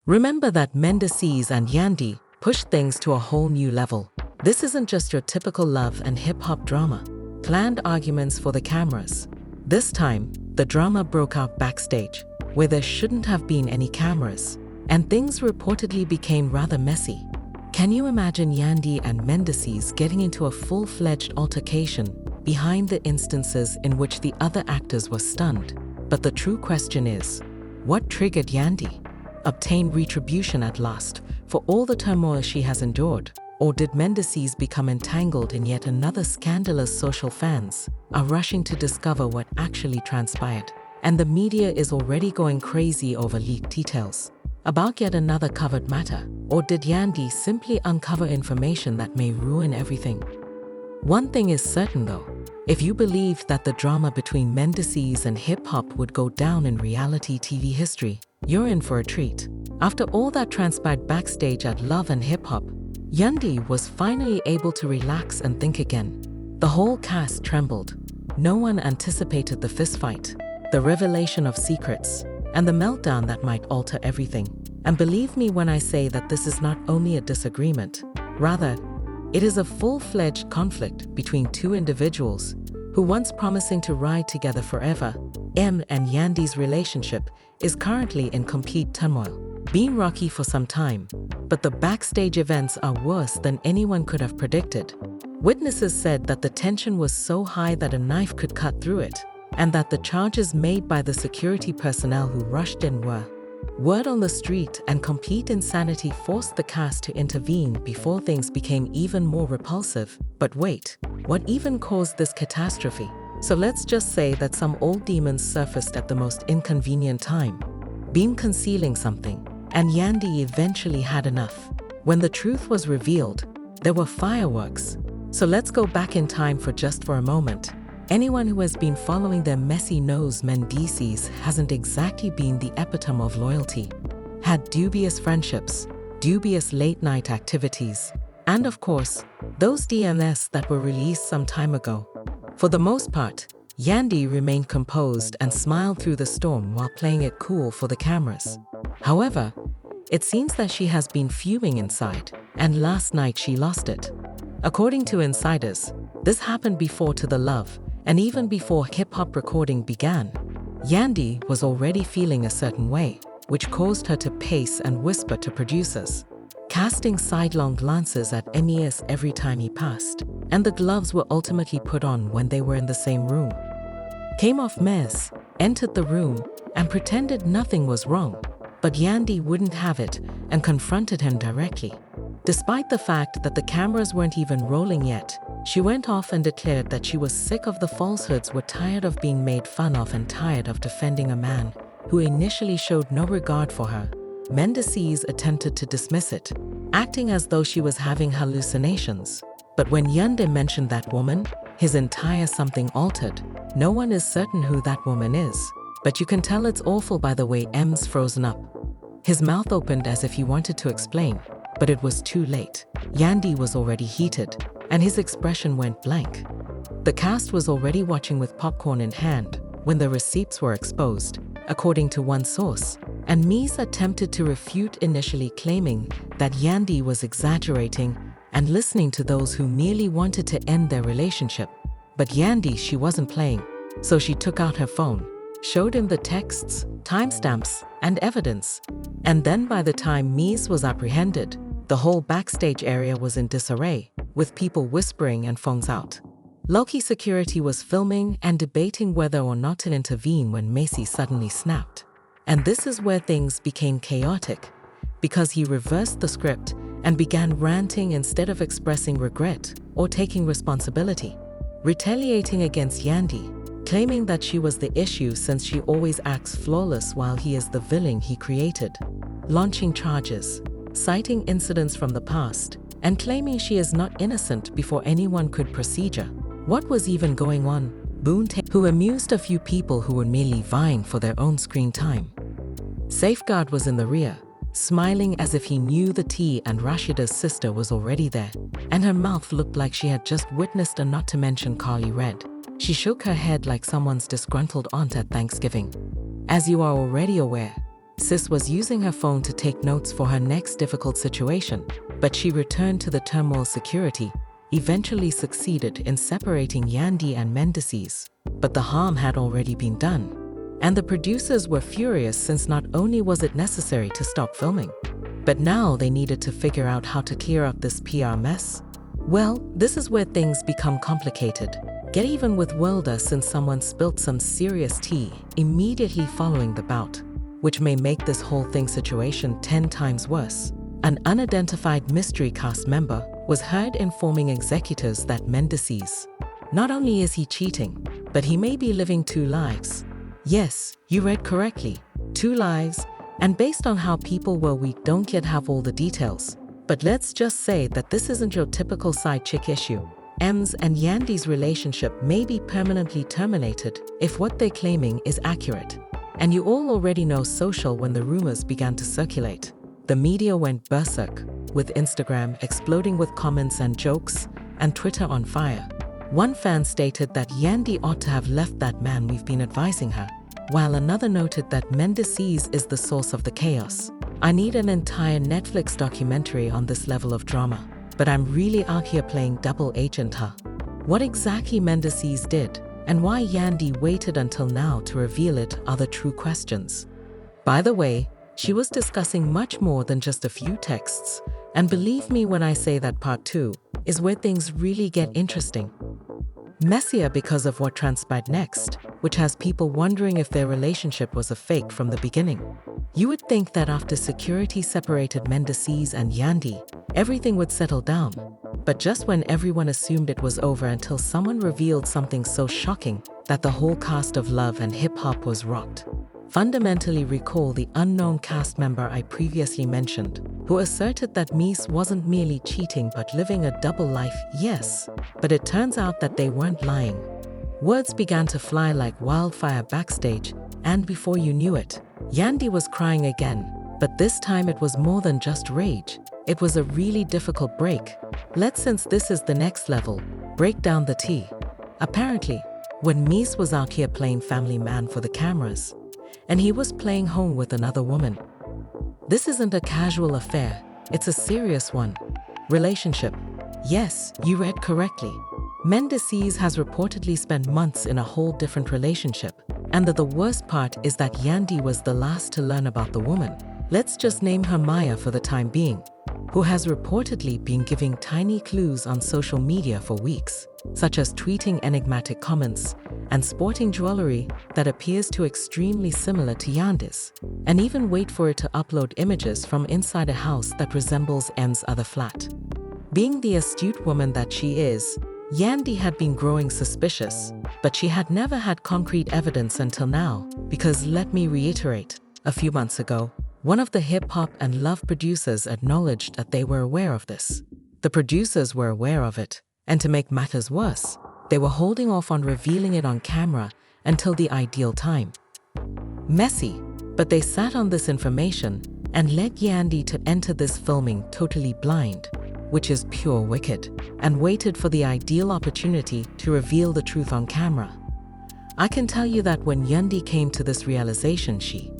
Remember that Mendeecees and Yandy pushed things to a whole new level. This isn't just your typical love and hip-hop drama. Planned arguments for the cameras. This time, the drama broke out backstage, where there shouldn't have been any cameras, and things reportedly became rather messy. Can you imagine Yandy and Mendeecees getting into a full-fledged altercation behind the instances in which the other actors were stunned? But the true question is, what triggered Yandy? Obtain retribution at last for all the turmoil she has endured? Or did Mendeecees become entangled in yet another scandalous social? Fans are rushing to discover what actually transpired, and the media is already going crazy over leaked details about yet another covered matter. Or did Yandy simply uncover information that may ruin everything? One thing is certain though, if you believed that the drama between Mendeecees and hip-hop would go down in reality TV history, you're in for a treat. After all that transpired backstage at Love and Hip Hop, Yandy was finally able to relax and think again. The whole cast trembled. No one anticipated the fistfight, the revelation of secrets, and the meltdown that might alter everything. And believe me when I say that this is not only a disagreement, rather, it is a full-fledged conflict between two individuals who once promising to ride together forever. M and Yandy's relationship is currently in complete turmoil, been rocky for some time, but the backstage events are worse than anyone could have predicted. Witnesses said that the tension was so high that a knife could cut through it, and that the charges made by the security personnel who rushed in were word on the street, and complete insanity forced the cast to intervene before things became even more repulsive. But wait, what even caused this catastrophe? So let's just say that some old demons surfaced at the most inconvenient time, been concealing something, and Yandy eventually had enough. When the truth was revealed, there were fireworks. So let's go back in time for a moment. Anyone who has been following their messy knows Mendeecees hasn't exactly been the epitome of loyalty. Had dubious friendships, dubious late-night activities, and of course, those DMS that were released some time ago. For the most part, Yandy remained composed and smiled through the storm while playing it cool for the cameras. However, it seems that she has been fuming inside, and last night she lost it. According to insiders, this happened before To The Love, and even before hip-hop recording began. Yandy was already feeling a certain way, which caused her to pace and whisper to producers, casting sidelong glances at MES every time he passed, and the gloves were ultimately put on when they were in the same room. Came off MES, entered the room, and pretended nothing was wrong, but Yandy wouldn't have it and confronted him directly. Despite the fact that the cameras weren't even rolling yet, she went off and declared that she was sick of the falsehoods, were tired of being made fun of, and tired of defending a man who initially showed no regard for her. Mendeecees attempted to dismiss it, acting as though she was having hallucinations. But when Yandy mentioned that woman, his entire something altered. No one is certain who that woman is, but you can tell it's awful by the way M's frozen up. His mouth opened as if he wanted to explain, but it was too late. Yandy was already heated, and his expression went blank. The cast was already watching with popcorn in hand when the receipts were exposed, according to one source, and MES attempted to refute, initially claiming that Yandy was exaggerating and listening to those who merely wanted to end their relationship. But Yandy, she wasn't playing, so she took out her phone, showed him the texts, timestamps, and evidence. And then by the time MES was apprehended, the whole backstage area was in disarray, with people whispering and phones out. Low-key security was filming and debating whether or not to intervene when Macy suddenly snapped. And this is where things became chaotic, because he reversed the script and began ranting instead of expressing regret or taking responsibility, retaliating against Yandy, claiming that she was the issue since she always acts flawless while he is the villain he created, launching charges, citing incidents from the past, and claiming she is not innocent before anyone could procedure. What was even going on? Who amused a few people who were merely vying for their own screen time. Safeguard was in the rear, smiling as if he knew the tea, and Rashida's sister was already there, and her mouth looked like she had just witnessed a not to mention Carly Red. She shook her head like someone's disgruntled aunt at Thanksgiving. As you are already aware, Sis was using her phone to take notes for her next difficult situation, but she returned to the turmoil security, eventually succeeded in separating Yandy and Mendeecees. But the harm had already been done. And the producers were furious since not only was it necessary to stop filming, but now they needed to figure out how to clear up this PR mess. Well, this is where things become complicated. Get even with Wilder since someone spilt some serious tea immediately following the bout, which may make this whole thing situation 10 times worse. An unidentified mystery cast member was heard informing executives that Mendeecees, not only is he cheating, but he may be living 2 lives. Yes, you read correctly, 2 lives, and based on how people were, we don't yet have all the details. But let's just say that this isn't your typical side chick issue. M's and Yandy's relationship may be permanently terminated if what they're claiming is accurate. And you all already know social when the rumors began to circulate. The media went berserk, with Instagram exploding with comments and jokes, and Twitter on fire. One fan stated that Yandy ought to have left that man, we've been advising her, while another noted that Mendeecees is the source of the chaos. I need an entire Netflix documentary on this level of drama, but I'm really out here playing double agent, huh? What exactly Mendeecees did, and why Yandy waited until now to reveal it are the true questions. By the way, she was discussing much more than just a few texts, and believe me when I say that part 2 is where things really get interesting. Messier because of what transpired next, which has people wondering if their relationship was a fake from the beginning. You would think that after security separated Mendeecees and Yandy, everything would settle down. But just when everyone assumed it was over until someone revealed something so shocking that the whole cast of Love and Hip Hop was rocked. Fundamentally recall the unknown cast member I previously mentioned, who asserted that Mies wasn't merely cheating but living a double life. Yes, but it turns out that they weren't lying. Words began to fly like wildfire backstage, and before you knew it, Yandy was crying again, but this time it was more than just rage. It was a really difficult break. Since this is the next level, break down the tea. Apparently, when Mies was out here playing family man for the cameras, and he was playing home with another woman. This isn't a casual affair, it's a serious one. Relationship. Yes, you read correctly. Mendeecees has reportedly spent months in a whole different relationship, and the worst part is that Yandy was the last to learn about the woman. Let's just name her Maya for the time being, who has reportedly been giving tiny clues on social media for weeks, such as tweeting enigmatic comments and sporting jewelry that appears to extremely similar to Yandy's, and even wait for it to upload images from inside a house that resembles M's other flat. Being the astute woman that she is, Yandy had been growing suspicious, but she had never had concrete evidence until now, because let me reiterate, a few months ago, one of the hip-hop and Love producers acknowledged that they were aware of this. The producers were aware of it, and to make matters worse, they were holding off on revealing it on camera until the ideal time. Messy, but they sat on this information and led Yandy to enter this filming totally blind, which is pure wicked, and waited for the ideal opportunity to reveal the truth on camera. I can tell you that when Yandy came to this realization, she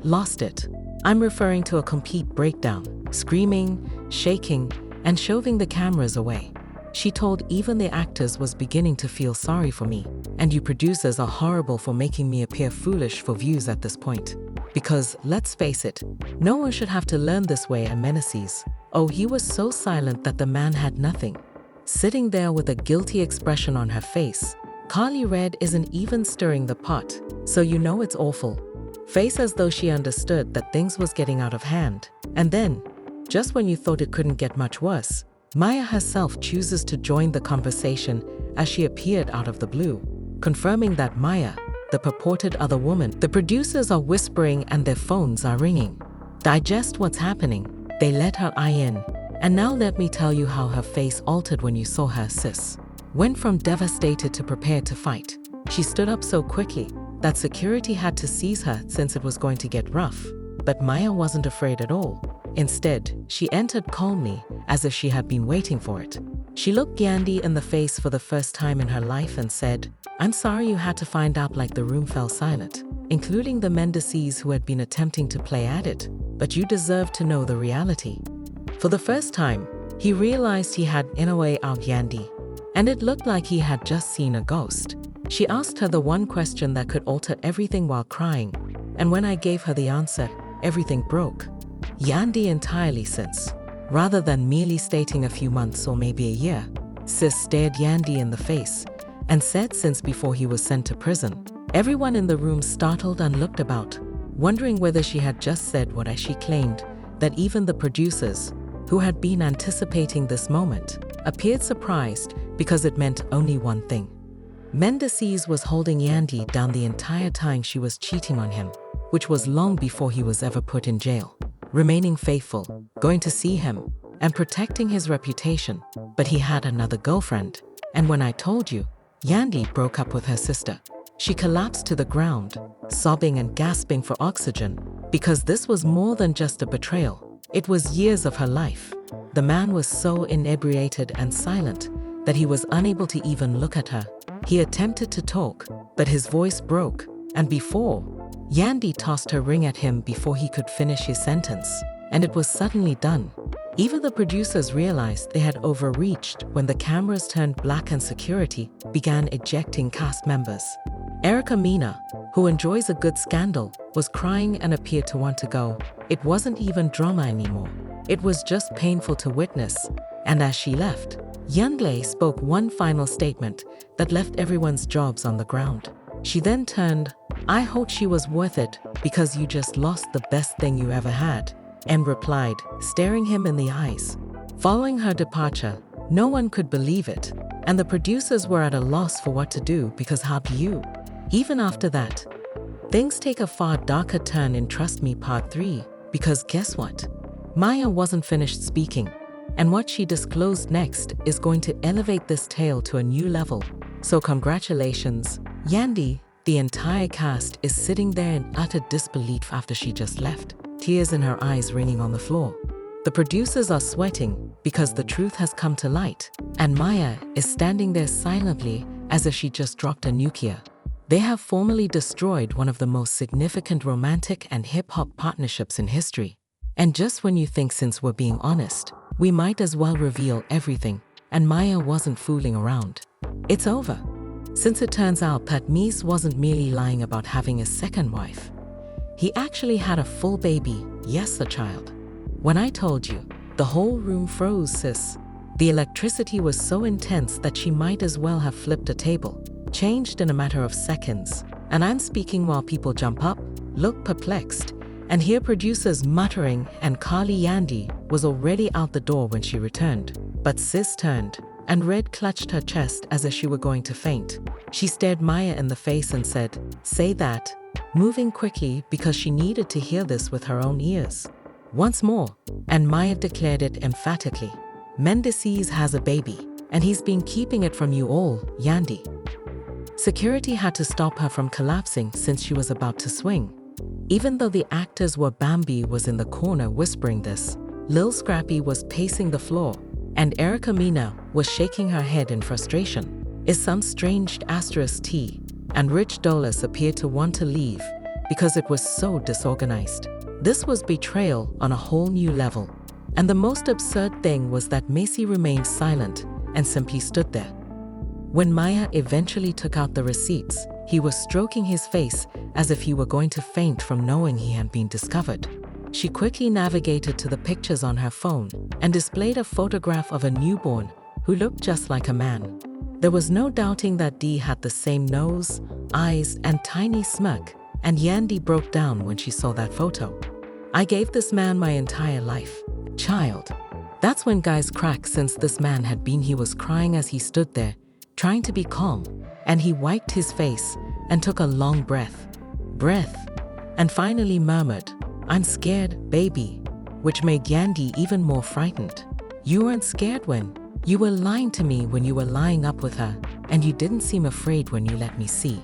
lost it. I'm referring to a complete breakdown, screaming, shaking, and shoving the cameras away. She told even the actors was beginning to feel sorry for me, and you producers are horrible for making me appear foolish for views at this point. Because, let's face it, no one should have to learn this way at Mendeecees. Oh, he was so silent that the man had nothing. Sitting there with a guilty expression on her face, Carly Red isn't even stirring the pot, so you know it's awful. Face as though she understood that things was getting out of hand. And then, just when you thought it couldn't get much worse, Maya herself chooses to join the conversation as she appeared out of the blue, confirming that Maya, the purported other woman, the producers are whispering and their phones are ringing. Digest what's happening. They let her eye in. And now let me tell you how her face altered when you saw her, sis. Went from devastated to prepared to fight. She stood up so quickly that security had to seize her since it was going to get rough. But Maya wasn't afraid at all. Instead, she entered calmly, as if she had been waiting for it. She looked Yandy in the face for the first time in her life and said, "I'm sorry you had to find out." Like the room fell silent. including the Mendeecees who had been attempting to play at it, but you deserve to know the reality. For the first time, he realized he had in a way out Yandy, and it looked like he had just seen a ghost. She asked her the one question that could alter everything while crying, and when I gave her the answer, everything broke. Yandy entirely since, rather than merely stating a few months or maybe a year. Sis stared Yandy in the face and said since before he was sent to prison. Everyone in the room startled and looked about, wondering whether she had just said what she claimed, that even the producers, who had been anticipating this moment, appeared surprised because it meant only one thing. Mendeecees was holding Yandy down the entire time she was cheating on him, which was long before he was ever put in jail, remaining faithful, going to see him, and protecting his reputation. But he had another girlfriend, and when I told you, Yandy broke up with her sister. She collapsed to the ground, sobbing and gasping for oxygen, because this was more than just a betrayal. It was years of her life. The man was so inebriated and silent that he was unable to even look at her. He attempted to talk, but his voice broke, and before, Yandy tossed her ring at him before he could finish his sentence, and it was suddenly done. Even the producers realized they had overreached when the cameras turned black and security began ejecting cast members. Erica Mena, who enjoys a good scandal, was crying and appeared to want to go. It wasn't even drama anymore. It was just painful to witness, and as she left, Yandy spoke one final statement that left everyone's jobs on the ground. She then turned, "I hope she was worth it because you just lost the best thing you ever had," and replied, staring him in the eyes. Following her departure, no one could believe it, and the producers were at a loss for what to do because how do you? Even after that, things take a far darker turn in Trust Me Part 3, because guess what? Maya wasn't finished speaking, and what she disclosed next is going to elevate this tale to a new level. So congratulations, Yandy. The entire cast is sitting there in utter disbelief after she just left, tears in her eyes raining on the floor. The producers are sweating because the truth has come to light, and Maya is standing there silently as if she just dropped a nuclear. They have formally destroyed one of the most significant romantic and hip-hop partnerships in history. And just when you think, since we're being honest, we might as well reveal everything, and Maya wasn't fooling around. It's over. Since it turns out that Mendeecees wasn't merely lying about having a second wife. He actually had a full baby, yes, a child. When I told you, the whole room froze, sis. The electricity was so intense that she might as well have flipped a table, changed in a matter of seconds. And I'm speaking while people jump up, look perplexed, and hear producers muttering, and Carly Yandy was already out the door when she returned. But sis turned, and Red clutched her chest as if she were going to faint. She stared Maya in the face and said, "Say that," moving quickly because she needed to hear this with her own ears. Once more, and Maya declared it emphatically. "Mendeecees has a baby, and he's been keeping it from you all, Yandy." Security had to stop her from collapsing since she was about to swing. Even though the actors were, Bambi was in the corner whispering this, Lil Scrappy was pacing the floor, and Erica Mena was shaking her head in frustration. Is some strange asterisk T, and Rich Dollars appeared to want to leave because it was so disorganized. This was betrayal on a whole new level. And the most absurd thing was that Macy remained silent and simply stood there. When Maya eventually took out the receipts, he was stroking his face as if he were going to faint from knowing he had been discovered. She quickly navigated to the pictures on her phone and displayed a photograph of a newborn who looked just like a man. There was no doubting that D had the same nose, eyes, and tiny smirk, and Yandy broke down when she saw that photo. "I gave this man my entire life, child." That's when guys crack, since this man had been. He was crying as he stood there, trying to be calm, and he wiped his face and took a long breath, and finally murmured, "I'm scared, baby," which made Yandy even more frightened. "You weren't scared when you were lying to me when you were lying up with her, and you didn't seem afraid when you let me see.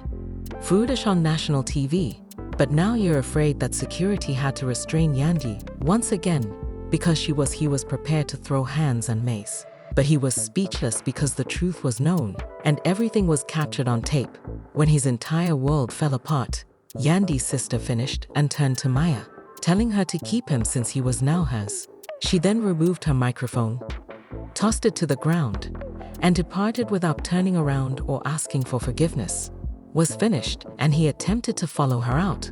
Foolish on national TV, but now you're afraid that security had to restrain Yandy once again because he was prepared to throw hands and mace. But he was speechless because the truth was known, and everything was captured on tape. When his entire world fell apart, Yandy's sister finished and turned to Maya, telling her to keep him since he was now hers. She then removed her microphone, tossed it to the ground, and departed without turning around or asking for forgiveness. Was finished, and he attempted to follow her out.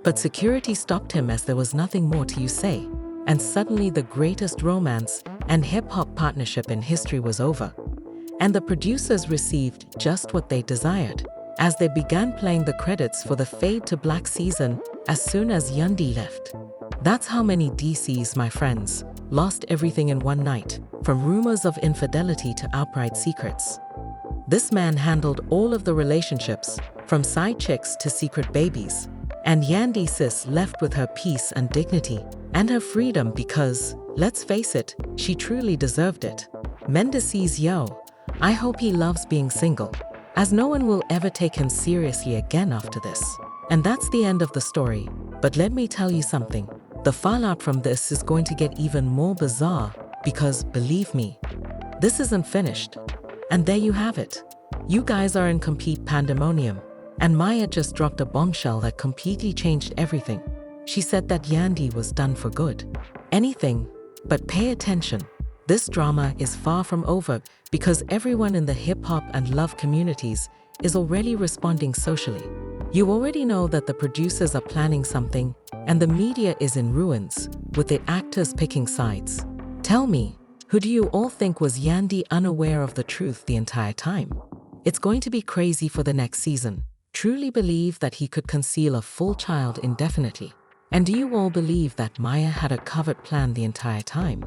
But security stopped him as there was nothing more to say, and suddenly the greatest romance and hip-hop partnership in history was over. And the producers received just what they desired, as they began playing the credits for the Fade to Black season as soon as Yandy left. That's how many DCs, my friends, lost everything in one night, from rumors of infidelity to outright secrets. This man handled all of the relationships, from side chicks to secret babies, and Yandy sis left with her peace and dignity, and her freedom because, let's face it, she truly deserved it. Mendeecees yo, I hope he loves being single, as no one will ever take him seriously again after this. And that's the end of the story, but let me tell you something. The fallout from this is going to get even more bizarre because, believe me, this isn't finished. And there you have it. You guys are in complete pandemonium, and Maya just dropped a bombshell that completely changed everything. She said that Yandy was done for good. Anything, but pay attention. This drama is far from over because everyone in the hip-hop and love communities is already responding socially. You already know that the producers are planning something, and the media is in ruins, with the actors picking sides. Tell me, who do you all think was Yandy unaware of the truth the entire time? It's going to be crazy for the next season. Truly believe that he could conceal a full child indefinitely? And do you all believe that Maya had a covert plan the entire time?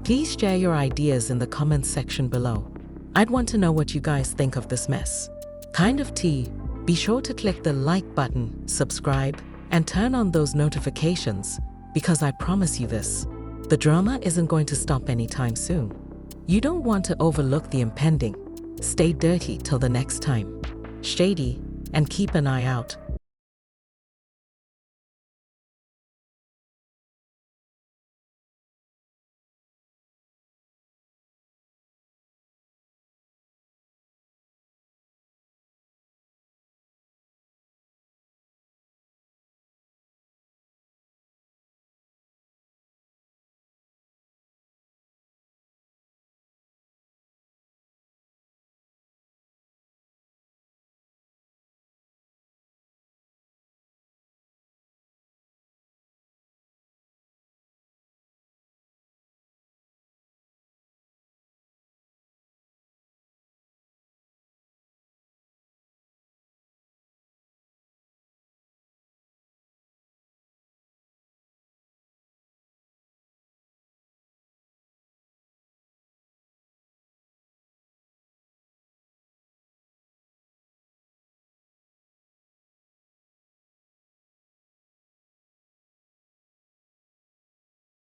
Please share your ideas in the comments section below. I'd want to know what you guys think of this mess. Kind of tea. Be sure to click the like button, subscribe, and turn on those notifications, because I promise you this, the drama isn't going to stop anytime soon. You don't want to overlook the impending. Stay dirty till the next time. Shady, and keep an eye out